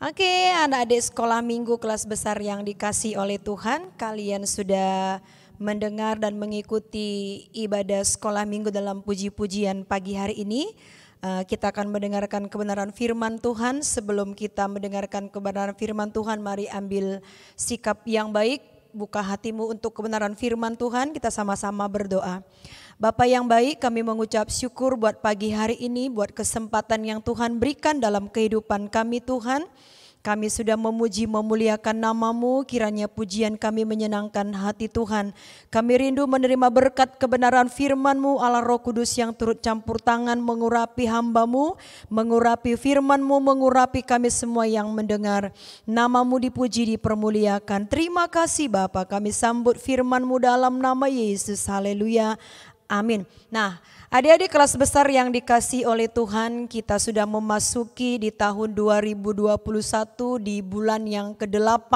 Oke, anak-adik sekolah minggu kelas besar yang dikasih oleh Tuhan, kalian sudah mendengar dan mengikuti ibadah sekolah minggu dalam puji-pujian pagi hari ini. Kita akan mendengarkan kebenaran firman Tuhan. Sebelum kita mendengarkan kebenaran firman Tuhan, mari ambil sikap yang baik, buka hatimu untuk kebenaran firman Tuhan. Kita sama-sama berdoa. Bapa yang baik, kami mengucap syukur buat pagi hari ini, buat kesempatan yang Tuhan berikan dalam kehidupan kami Tuhan. Kami sudah memuji memuliakan nama-Mu, kiranya pujian kami menyenangkan hati Tuhan. Kami rindu menerima berkat kebenaran firman-Mu, Allah Roh Kudus yang turut campur tangan mengurapi hamba-Mu, mengurapi firman-Mu, mengurapi kami semua yang mendengar. Nama-Mu dipuji, dipermuliakan. Terima kasih Bapa, kami sambut firman-Mu dalam nama Yesus. Haleluya. Amin. Nah, adik-adik kelas besar yang dikasih oleh Tuhan, kita sudah memasuki di tahun 2021 di bulan yang ke-8.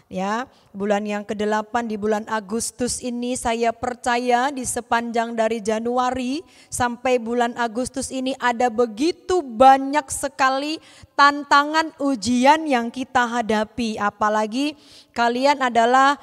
Ya, bulan yang ke-8 di bulan Agustus ini saya percaya di sepanjang dari Januari sampai bulan Agustus ini ada begitu banyak sekali tantangan ujian yang kita hadapi. Apalagi kalian adalah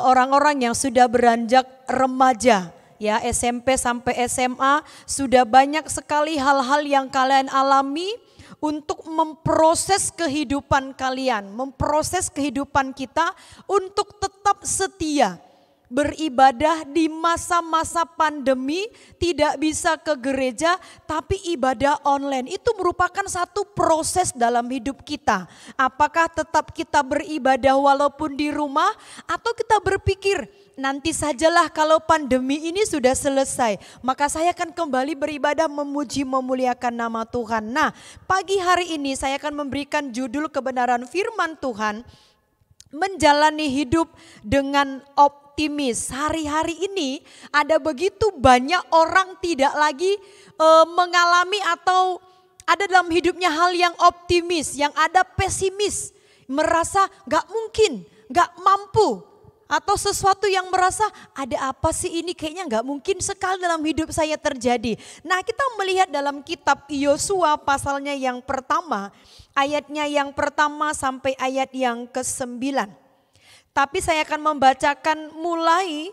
orang-orang yang sudah beranjak remaja. Ya, SMP sampai SMA sudah banyak sekali hal-hal yang kalian alami untuk memproses kehidupan kalian, memproses kehidupan kita untuk tetap setia beribadah di masa-masa pandemi, tidak bisa ke gereja tapi ibadah online. Itu merupakan satu proses dalam hidup kita. Apakah tetap kita beribadah walaupun di rumah, atau kita berpikir nanti sajalah kalau pandemi ini sudah selesai, maka saya akan kembali beribadah memuji memuliakan nama Tuhan. Nah, pagi hari ini saya akan memberikan judul kebenaran firman Tuhan, menjalani hidup dengan optimis. Hari-hari ini ada begitu banyak orang tidak lagi mengalami atau ada dalam hidupnya hal yang optimis, yang ada pesimis, merasa gak mungkin, gak mampu. Atau sesuatu yang merasa ada apa sih ini, kayaknya gak mungkin sekali dalam hidup saya terjadi. Nah, kita melihat dalam kitab Yosua pasalnya yang pertama, ayatnya yang pertama sampai ayat yang ke-9. Tapi saya akan membacakan mulai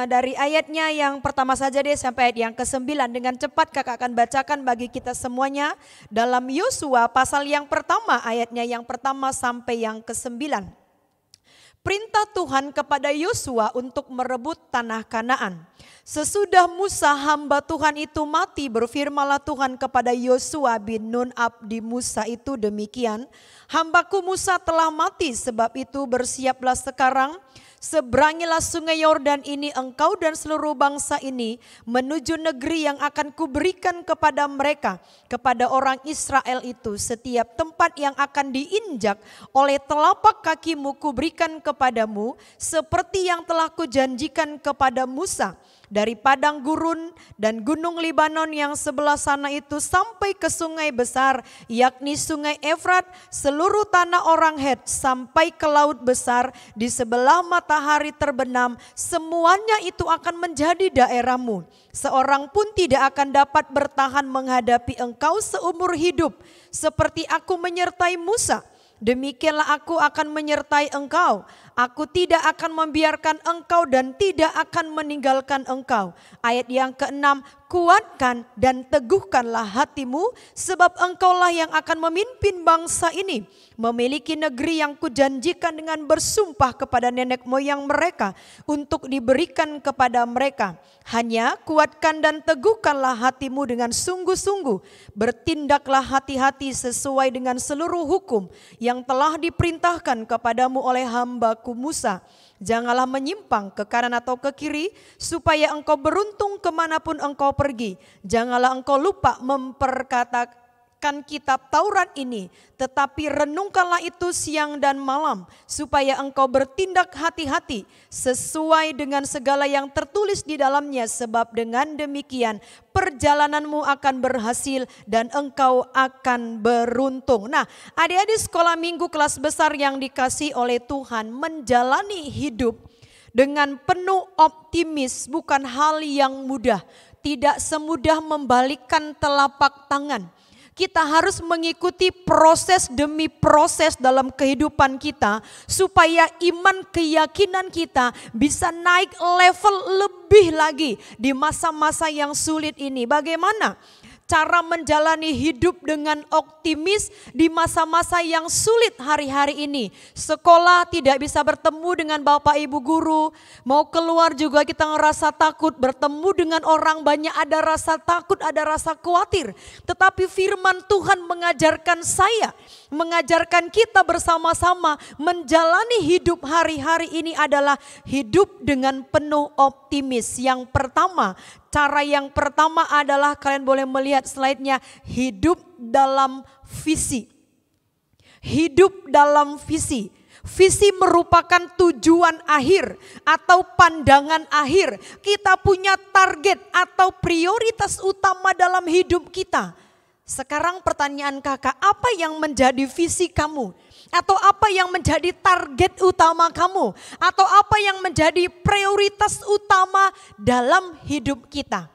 dari ayatnya yang pertama saja deh sampai ayat yang ke-9. Dengan cepat kakak akan bacakan bagi kita semuanya dalam Yosua pasal yang pertama, ayatnya yang pertama sampai yang ke-9. Perintah Tuhan kepada Yosua untuk merebut tanah Kanaan. Sesudah Musa hamba Tuhan itu mati, berfirmanlah Tuhan kepada Yosua bin Nun abdi Musa itu demikian. Hambaku Musa telah mati, sebab itu bersiaplah sekarang. Seberangilah sungai Yordan ini engkau dan seluruh bangsa ini menuju negeri yang akan kuberikan kepada mereka, kepada orang Israel itu. Setiap tempat yang akan diinjak oleh telapak kakimu kuberikan kepadamu, seperti yang telah kujanjikan kepada Musa. Dari padang gurun dan gunung Libanon yang sebelah sana itu sampai ke sungai besar, yakni sungai Efrat, seluruh tanah orang Het sampai ke laut besar di sebelah matahari terbenam, semuanya itu akan menjadi daerahmu. Seorang pun tidak akan dapat bertahan menghadapi engkau seumur hidup. Seperti aku menyertai Musa, demikianlah aku akan menyertai engkau. Aku tidak akan membiarkan engkau dan tidak akan meninggalkan engkau. Ayat yang ke-6, kuatkan dan teguhkanlah hatimu, sebab engkaulah yang akan memimpin bangsa ini, memiliki negeri yang kujanjikan dengan bersumpah kepada nenek moyang mereka untuk diberikan kepada mereka. Hanya kuatkan dan teguhkanlah hatimu dengan sungguh-sungguh. Bertindaklah hati-hati sesuai dengan seluruh hukum yang telah diperintahkan kepadamu oleh hamba Musa. Janganlah menyimpang ke kanan atau ke kiri, supaya engkau beruntung kemanapun engkau pergi. Janganlah engkau lupa memperkatakan kitab Taurat ini, tetapi renungkanlah itu siang dan malam, supaya engkau bertindak hati-hati sesuai dengan segala yang tertulis di dalamnya, sebab dengan demikian perjalananmu akan berhasil dan engkau akan beruntung. Nah, adik-adik sekolah minggu kelas besar yang dikasih oleh Tuhan, menjalani hidup dengan penuh optimis bukan hal yang mudah. Tidak semudah membalikkan telapak tangan. Kita harus mengikuti proses demi proses dalam kehidupan kita supaya iman keyakinan kita bisa naik level lebih lagi di masa-masa yang sulit ini. Bagaimana cara menjalani hidup dengan optimis di masa-masa yang sulit hari-hari ini? Sekolah tidak bisa bertemu dengan Bapak Ibu guru, mau keluar juga kita ngerasa takut, bertemu dengan orang banyak ada rasa takut, ada rasa khawatir. Tetapi firman Tuhan mengajarkan saya, mengajarkan kita bersama-sama menjalani hidup hari-hari ini adalah hidup dengan penuh optimis. Yang pertama, cara yang pertama adalah kalian boleh melihat slide-nya, hidup dalam visi. Hidup dalam visi. Visi merupakan tujuan akhir atau pandangan akhir. Kita punya target atau prioritas utama dalam hidup kita. Sekarang pertanyaan kakak, apa yang menjadi visi kamu? Atau apa yang menjadi target utama kamu? Atau apa yang menjadi prioritas utama dalam hidup kita?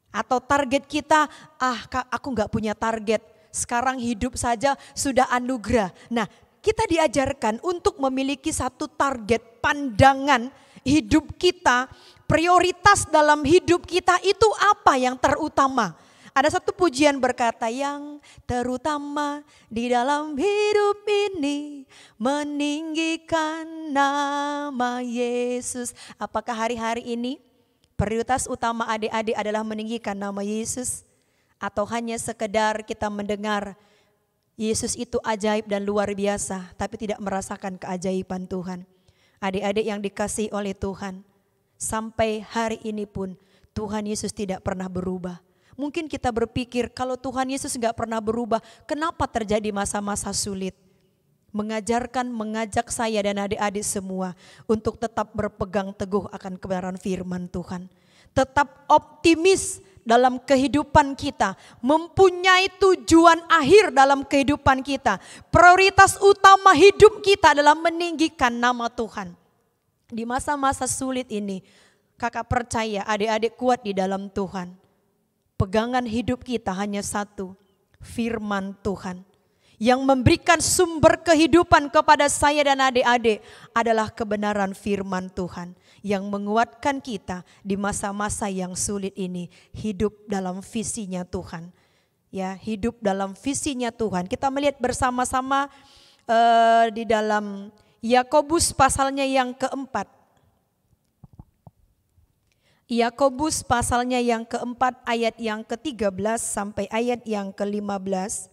Atau target kita, Kak, aku gak punya target. Sekarang hidup saja sudah anugerah. Nah, kita diajarkan untuk memiliki satu target, pandangan hidup kita, prioritas dalam hidup kita itu apa yang terutama. Ada satu pujian berkata, yang terutama di dalam hidup ini meninggikan nama Yesus. Apakah hari-hari ini prioritas utama adik-adik adalah meninggikan nama Yesus? Atau hanya sekedar kita mendengar Yesus itu ajaib dan luar biasa, tapi tidak merasakan keajaiban Tuhan? Adik-adik yang dikasihi oleh Tuhan, sampai hari ini pun Tuhan Yesus tidak pernah berubah. Mungkin kita berpikir kalau Tuhan Yesus gak pernah berubah, kenapa terjadi masa-masa sulit? Mengajak saya dan adik-adik semua untuk tetap berpegang teguh akan kebenaran firman Tuhan. Tetap optimis dalam kehidupan kita, mempunyai tujuan akhir dalam kehidupan kita. Prioritas utama hidup kita adalah meninggikan nama Tuhan. Di masa-masa sulit ini, kakak percaya adik-adik kuat di dalam Tuhan. Pegangan hidup kita hanya satu, firman Tuhan. Yang memberikan sumber kehidupan kepada saya dan adik-adik adalah kebenaran firman Tuhan. Yang menguatkan kita di masa-masa yang sulit ini, hidup dalam visinya Tuhan. Ya, hidup dalam visinya Tuhan. Kita melihat bersama-sama di dalam Yakobus pasalnya yang keempat. Yakobus pasalnya yang keempat ayat yang ke-13 sampai ayat yang ke-15.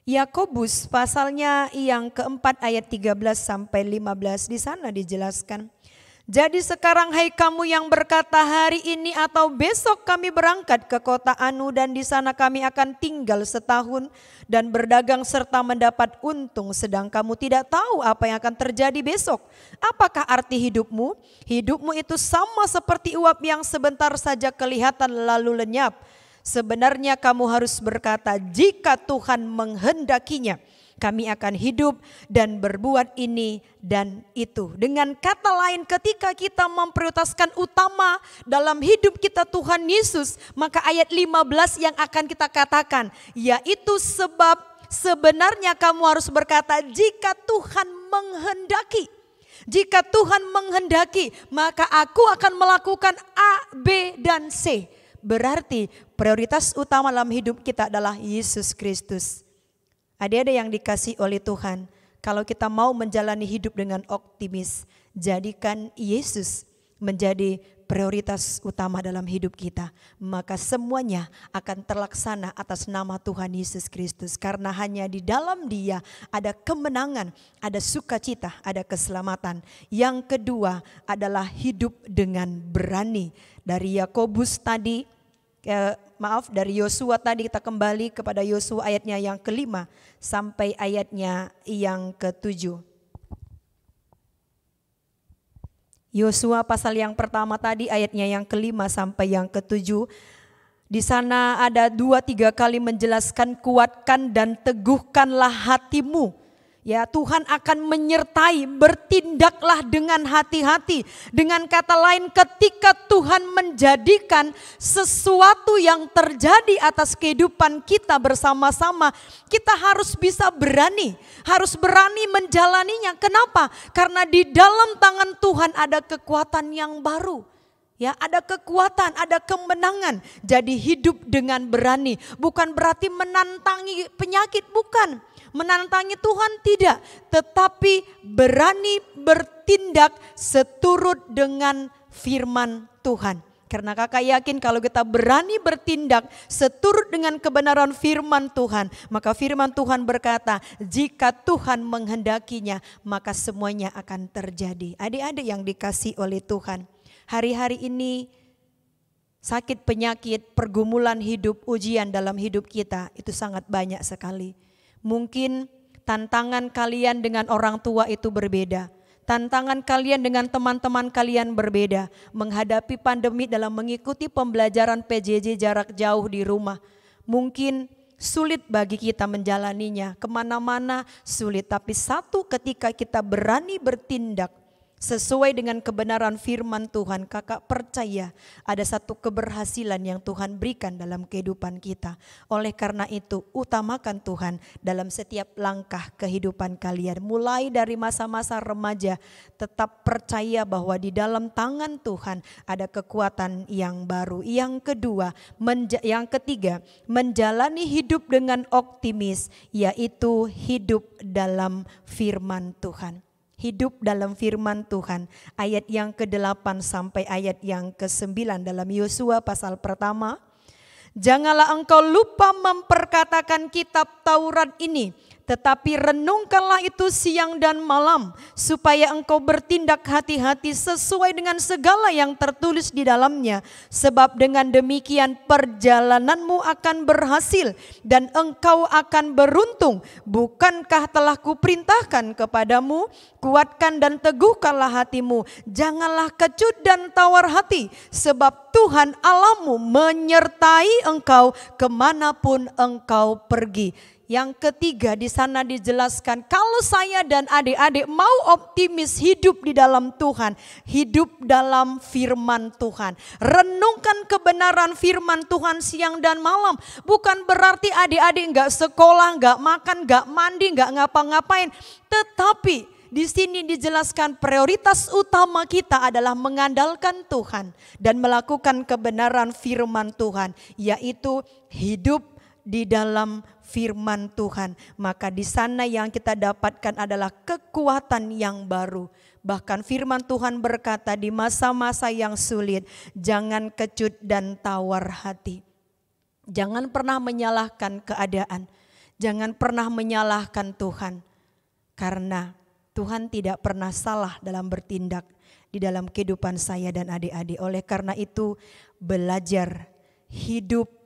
Yakobus pasalnya yang keempat ayat 13 sampai 15, di sana dijelaskan. Jadi sekarang hai kamu yang berkata hari ini atau besok kami berangkat ke kota Anu dan di sana kami akan tinggal setahun dan berdagang serta mendapat untung, sedang kamu tidak tahu apa yang akan terjadi besok. Apakah arti hidupmu? Hidupmu itu sama seperti uap yang sebentar saja kelihatan lalu lenyap. Sebenarnya kamu harus berkata, jika Tuhan menghendakinya, kami akan hidup dan berbuat ini dan itu. Dengan kata lain, ketika kita memprioritaskan utama dalam hidup kita Tuhan Yesus, maka ayat 15 yang akan kita katakan, yaitu sebab sebenarnya kamu harus berkata, jika Tuhan menghendaki. Jika Tuhan menghendaki, maka aku akan melakukan A, B, dan C. Berarti prioritas utama dalam hidup kita adalah Yesus Kristus. Adik-adik yang dikasihi oleh Tuhan, kalau kita mau menjalani hidup dengan optimis, jadikan Yesus menjadi prioritas utama dalam hidup kita. Maka semuanya akan terlaksana atas nama Tuhan Yesus Kristus. Karena hanya di dalam Dia ada kemenangan, ada sukacita, ada keselamatan. Yang kedua adalah hidup dengan berani. Dari Yakobus tadi, dari Yosua tadi kita kembali kepada Yosua ayatnya yang ke-5 sampai ayatnya yang ke-7. Yosua pasal yang pertama tadi ayatnya yang ke-5 sampai yang ke-7. Di sana ada 2-3 kali menjelaskan kuatkan dan teguhkanlah hatimu. Ya, Tuhan akan menyertai, bertindaklah dengan hati-hati. Dengan kata lain, ketika Tuhan menjadikan sesuatu yang terjadi atas kehidupan kita bersama-sama, kita harus bisa berani, harus berani menjalaninya. Kenapa? Karena di dalam tangan Tuhan ada kekuatan yang baru. Ya, ada kekuatan, ada kemenangan. Jadi hidup dengan berani, bukan berarti menantangi penyakit, bukan. Menantangi Tuhan tidak, tetapi berani bertindak seturut dengan firman Tuhan. Karena kakak yakin kalau kita berani bertindak seturut dengan kebenaran firman Tuhan, maka firman Tuhan berkata, jika Tuhan menghendakinya, maka semuanya akan terjadi. Adik-adik yang dikasihi oleh Tuhan, hari-hari ini sakit penyakit, pergumulan hidup, ujian dalam hidup kita itu sangat banyak sekali. Mungkin tantangan kalian dengan orang tua itu berbeda. Tantangan kalian dengan teman-teman kalian berbeda. Menghadapi pandemi dalam mengikuti pembelajaran PJJ jarak jauh di rumah. Mungkin sulit bagi kita menjalaninya. Kemana-mana sulit. Tapi satu ketika kita berani bertindak sesuai dengan kebenaran firman Tuhan, kakak percaya ada satu keberhasilan yang Tuhan berikan dalam kehidupan kita. Oleh karena itu, utamakan Tuhan dalam setiap langkah kehidupan kalian. Mulai dari masa-masa remaja, tetap percaya bahwa di dalam tangan Tuhan ada kekuatan yang baru. Yang ketiga, menjalani hidup dengan optimis, yaitu hidup dalam firman Tuhan. Hidup dalam firman Tuhan, ayat yang ke-8 sampai ayat yang ke-9 dalam Yosua pasal pertama. Janganlah engkau lupa memperkatakan kitab Taurat ini, tetapi renungkanlah itu siang dan malam, supaya engkau bertindak hati-hati sesuai dengan segala yang tertulis di dalamnya. Sebab dengan demikian perjalananmu akan berhasil dan engkau akan beruntung. Bukankah telah kuperintahkan kepadamu, kuatkan dan teguhkanlah hatimu, janganlah kecut dan tawar hati, sebab Tuhan Allahmu menyertai engkau kemanapun engkau pergi. Yang ketiga di sana dijelaskan, kalau saya dan adik-adik mau optimis hidup di dalam Tuhan, hidup dalam firman Tuhan. Renungkan kebenaran firman Tuhan siang dan malam. Bukan berarti adik-adik gak sekolah, gak makan, gak mandi, gak ngapa-ngapain. Tetapi di sini dijelaskan prioritas utama kita adalah mengandalkan Tuhan dan melakukan kebenaran firman Tuhan, yaitu hidup di dalam firman Tuhan. Maka di sana yang kita dapatkan adalah kekuatan yang baru. Bahkan firman Tuhan berkata di masa-masa yang sulit, jangan kecut dan tawar hati. Jangan pernah menyalahkan keadaan. Jangan pernah menyalahkan Tuhan. Karena Tuhan tidak pernah salah dalam bertindak di dalam kehidupan saya dan adik-adik. Oleh karena itu belajar hidup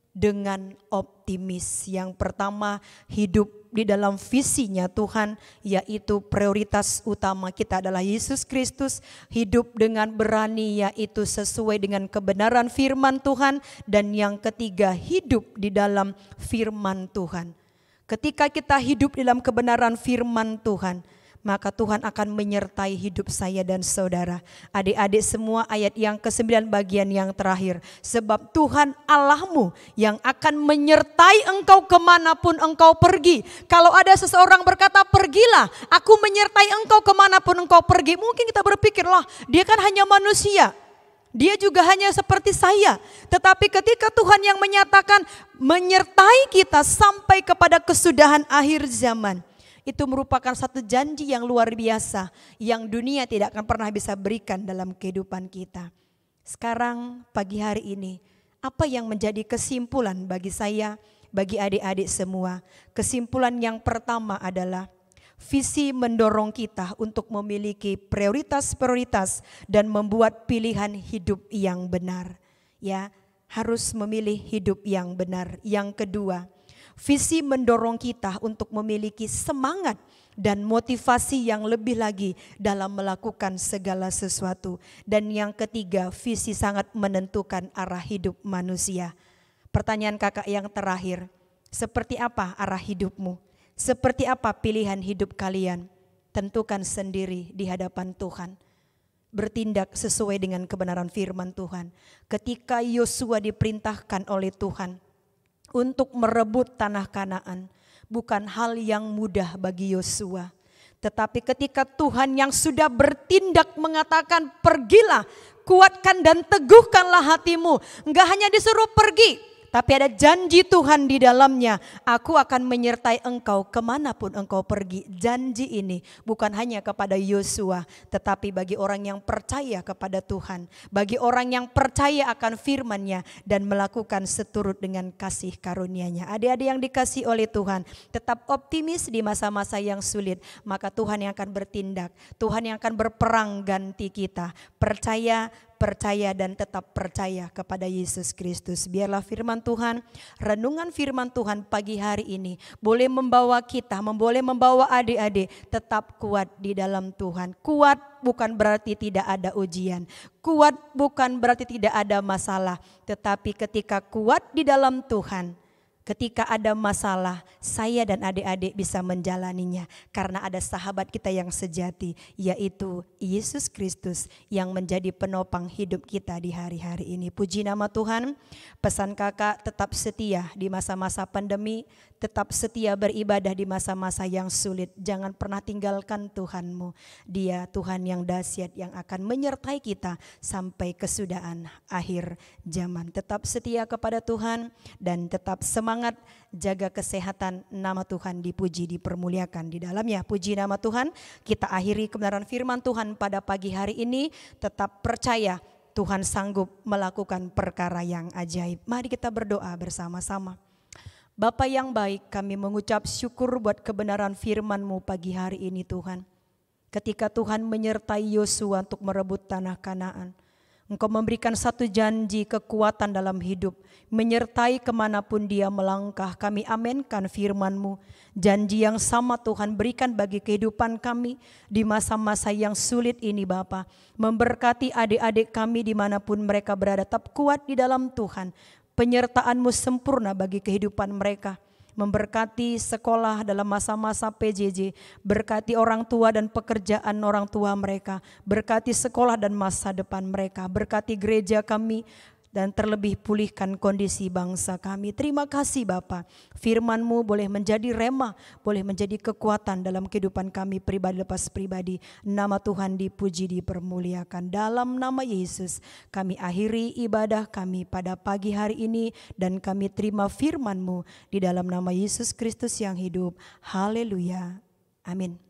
dengan optimis. Yang pertama, hidup di dalam visinya Tuhan, yaitu prioritas utama kita adalah Yesus Kristus. Hidup dengan berani, yaitu sesuai dengan kebenaran firman Tuhan. Dan yang ketiga, hidup di dalam firman Tuhan. Ketika kita hidup dalam kebenaran firman Tuhan, maka Tuhan akan menyertai hidup saya dan saudara. Adik-adik semua, ayat yang ke-9 bagian yang terakhir. Sebab Tuhan Allahmu yang akan menyertai engkau kemanapun engkau pergi. Kalau ada seseorang berkata, pergilah, aku menyertai engkau kemanapun engkau pergi. Mungkin kita berpikirlah, dia kan hanya manusia. Dia juga hanya seperti saya. Tetapi ketika Tuhan yang menyatakan menyertai kita sampai kepada kesudahan akhir zaman, itu merupakan satu janji yang luar biasa yang dunia tidak akan pernah bisa berikan dalam kehidupan kita. Sekarang pagi hari ini, apa yang menjadi kesimpulan bagi saya, bagi adik-adik semua? Kesimpulan yang pertama adalah visi mendorong kita untuk memiliki prioritas-prioritas dan membuat pilihan hidup yang benar. Ya, harus memilih hidup yang benar. Yang kedua, visi mendorong kita untuk memiliki semangat dan motivasi yang lebih lagi dalam melakukan segala sesuatu. Dan yang ketiga, visi sangat menentukan arah hidup manusia. Pertanyaan kakak yang terakhir, seperti apa arah hidupmu? Seperti apa pilihan hidup kalian? Tentukan sendiri di hadapan Tuhan. Bertindak sesuai dengan kebenaran firman Tuhan. Ketika Yosua diperintahkan oleh Tuhan untuk merebut tanah Kanaan, bukan hal yang mudah bagi Yosua. Tetapi ketika Tuhan yang sudah bertindak mengatakan, pergilah, kuatkan dan teguhkanlah hatimu. Enggak hanya disuruh pergi, tapi ada janji Tuhan di dalamnya. Aku akan menyertai engkau kemanapun engkau pergi. Janji ini bukan hanya kepada Yosua, tetapi bagi orang yang percaya kepada Tuhan. Bagi orang yang percaya akan firman-Nya dan melakukan seturut dengan kasih karunia-Nya. Adik-adik yang dikasihi oleh Tuhan, tetap optimis di masa-masa yang sulit. Maka Tuhan yang akan bertindak. Tuhan yang akan berperang ganti kita. Percaya dan tetap percaya kepada Yesus Kristus. Biarlah firman Tuhan, renungan firman Tuhan pagi hari ini boleh membawa kita, boleh membawa adik-adik tetap kuat di dalam Tuhan. Kuat bukan berarti tidak ada ujian. Kuat bukan berarti tidak ada masalah. Tetapi ketika kuat di dalam Tuhan, ketika ada masalah, saya dan adik-adik bisa menjalaninya. Karena ada sahabat kita yang sejati, yaitu Yesus Kristus yang menjadi penopang hidup kita di hari-hari ini. Puji nama Tuhan. Pesan kakak, tetap setia di masa-masa pandemi. Tetap setia beribadah di masa-masa yang sulit. Jangan pernah tinggalkan Tuhanmu. Dia Tuhan yang dahsyat yang akan menyertai kita sampai kesudahan akhir zaman. Tetap setia kepada Tuhan dan tetap semangat. Jaga kesehatan, nama Tuhan dipuji, dipermuliakan di dalamnya. Puji nama Tuhan. Kita akhiri kebenaran firman Tuhan pada pagi hari ini. Tetap percaya Tuhan sanggup melakukan perkara yang ajaib. Mari kita berdoa bersama-sama. Bapa yang baik, kami mengucap syukur buat kebenaran firman-Mu pagi hari ini Tuhan. Ketika Tuhan menyertai Yosua untuk merebut tanah Kanaan, Engkau memberikan satu janji kekuatan dalam hidup, menyertai kemanapun dia melangkah. Kami amenkan firman-Mu. Janji yang sama Tuhan berikan bagi kehidupan kami di masa-masa yang sulit ini Bapa. Memberkati adik-adik kami dimanapun mereka berada, tetap kuat di dalam Tuhan. Penyertaan-Mu sempurna bagi kehidupan mereka. Memberkati sekolah dalam masa-masa PJJ, berkati orang tua dan pekerjaan orang tua mereka, berkati sekolah dan masa depan mereka, berkati gereja kami, dan terlebih pulihkan kondisi bangsa kami. Terima kasih Bapa. Firman-Mu boleh menjadi rema, boleh menjadi kekuatan dalam kehidupan kami pribadi lepas pribadi. Nama Tuhan dipuji, dipermuliakan. Dalam nama Yesus kami akhiri ibadah kami pada pagi hari ini dan kami terima firman-Mu di dalam nama Yesus Kristus yang hidup. Haleluya. Amin.